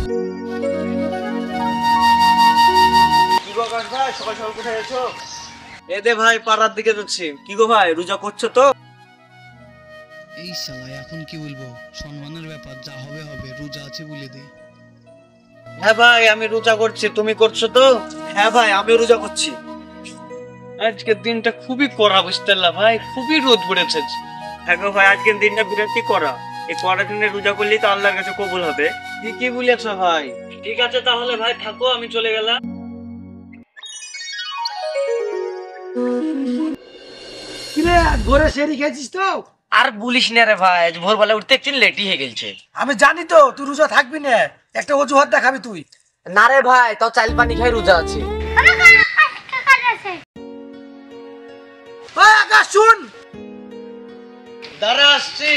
কি গো আকাশ ভাই, সকাল সকাল কোথায় আছো? এদে ভাই পাড়ার দিকে যাচ্ছি। কি গো ভাই, রোজা করছো তো? এই শালা এখন কি বলবো, সম্মানের ব্যাপার, যা হবে হবে, রোজা আছে বলে দে। হ্যাঁ ভাই আমি রোজা করছি, তুমি করছো তো? হ্যাঁ ভাই আমি রোজা করছি। আজকের দিনটা খুবই কড়া, বুঝতে পারলা ভাই, খুবই রোদ পড়েছে। হ্যাঁ গো ভাই, আজকের দিনটা বিরাটই কড়া। এই কড়া দিনে রোজা করলেই তো আল্লাহর কাছে কবুল হবে। ঠিকই বলেছো ভাই। ঠিক আছে তাহলে ভাই থাকো, আমি চলে গেলাম। কিরে ঘরে সেরি খেয়েছিস তো? আর বলিস না রে ভাই, আজ ভোরবেলা উঠতে একটু লেটই হয়ে গেছে। আমি জানি তো তুই রোজা থাকবি না, একটা অজুহাত দেখাবি তুই। না রে ভাই, তাও চাল পানি খাই রোজা আছে। ওই আকাশ শুন, দাঁড়া আসছি।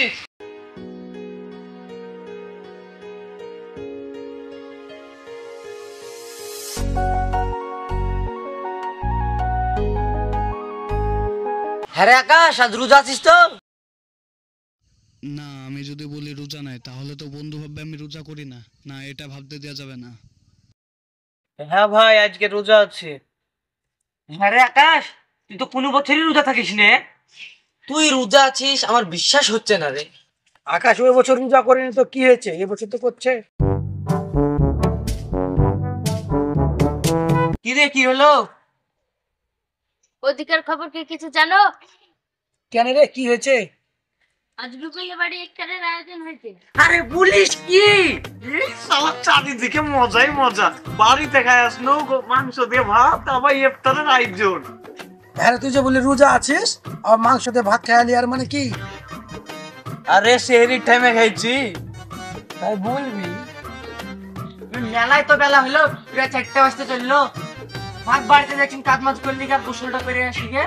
হ্যাঁ রে আকাশ, আজ রোজা আছিস তো? না, আমি যদি বলি রোজা নাই তাহলে তো বন্ধু ভাববে আমি রোজা করি না। না, এটা ভাবতে দেওয়া যাবে না। হ্যাঁ ভাই আজকে রোজা আছে। হ্যাঁ রে আকাশ, তুই তো কোনো বছরই রোজা থাকিস নে। তুই রোজা আছিস আমার বিশ্বাস হচ্ছে না রে। আকাশ ওই বছর রোজা করেনি তো কি হয়েছে, এবছর তো করছে। কি রে, কি হলো? ওদিকের খবর কি কিছু জানো? কেন রে, কি হয়েছে? আজ রুবেলের বাড়ি ইফতারের আয়োজন হয়েছে। আরে বলিস কি? সালা চারিদিকে মজাই মজা। বাড়িতে খায় আসলো মাংস দিয়ে ভাত, আবার ইফতারের আয়োজন। হ্যাঁ তুই যে বললি রোজা আছিস আর মাংস দিয়ে ভাত খাইলি, আর মানে কি? আরে সেহরির টাইমে খাইছি। তাই বলবি? মেলায় তো বেলা হলো, প্রায় 4টা বাজতে চললো। ভাত বাড়িতে যাচ্ছেন, কাজ মাছ করলি আর গোসলটা করে আসি গে।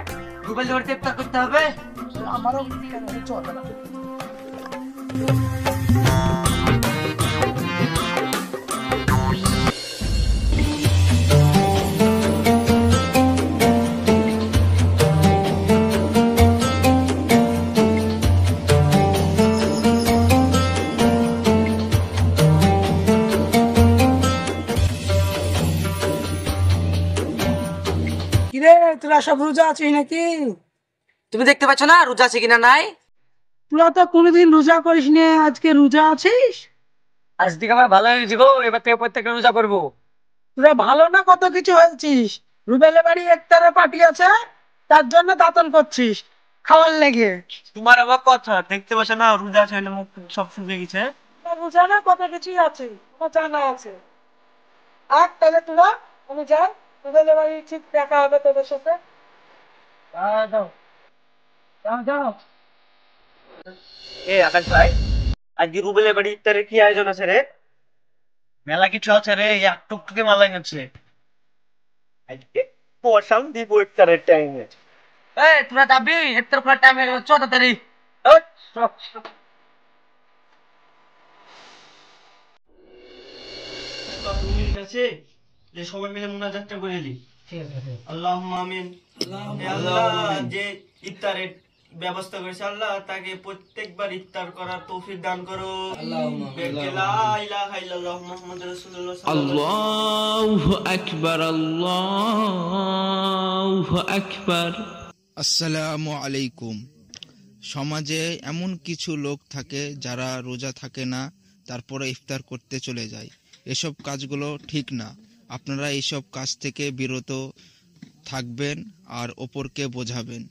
রুবেল বাড়িতে ইফতার করতে হবে। আমারও চলবে না। কিরে তোরা সব রোজা আছিস নাকি? তুমি দেখতে পাচ্ছ না রোজা আছে কিনা নাই? তোরা তো কোনোদিন রোজা করিস না, আজকে রোজা আছিস? আজ থেকে আমার ভালো হয়েছে গো, এবার থেকে প্রত্যেকটা রোজা করবো। তোরা ভালো না কত কিছু হয়েছিস, রুবেলের বাড়ি ইফতারের পার্টি আছে, তার জন্য দাতন করছিস খাওয়ার লেগে। তোমার আবার কথা দেখতে পাচ্ছ না, রোজা আছে হলে মুখ সব শুকিয়ে গেছে। রোজা না কত কিছুই আছে, আমার জানা আছে। আর তাহলে তোরা, আমি যাই, রুবেলের বাড়ি ঠিক দেখা হবে তোদের সাথে। যাও যাও যাও। এ আকাশ ভাই, আজকে রুবেলের বাড়ি ইফতারের কি আয়োজন আছে রে? মেলা কিছু আছে রে, এক টুকটুকে মালাই আছে আজকে। পয়সা দিব ইফতারের টাইমে। এই তোরা যাবি ইফতার করার টাইম হয়ে গেল, চ তাড়াতাড়ি। যে সবাই মিলে মুনাজাতটা করে নি। আল্লাহুম্মা আমিন। হে আল্লাহ, যে ইফতারের ব্যবস্থা করেছে আল্লাহ তাকে প্রত্যেকবার ইফতার করার তৌফিক দান করো। লা ইলাহা ইল্লাল্লাহ মুহাম্মাদুর রাসূলুল্লাহ আল্লাহু আকবার, আল্লাহু আকবার। আসসালামু আলাইকুম। সমাজে এমন কিছু লোক থাকে যারা রোজা থাকে না, তারপরে ইফতার করতে চলে যায়। এসব কাজগুলো ঠিক না। আপনারা এইসব কাজ থেকে বিরত থাকবেন আর অপরকে বোঝাবেন।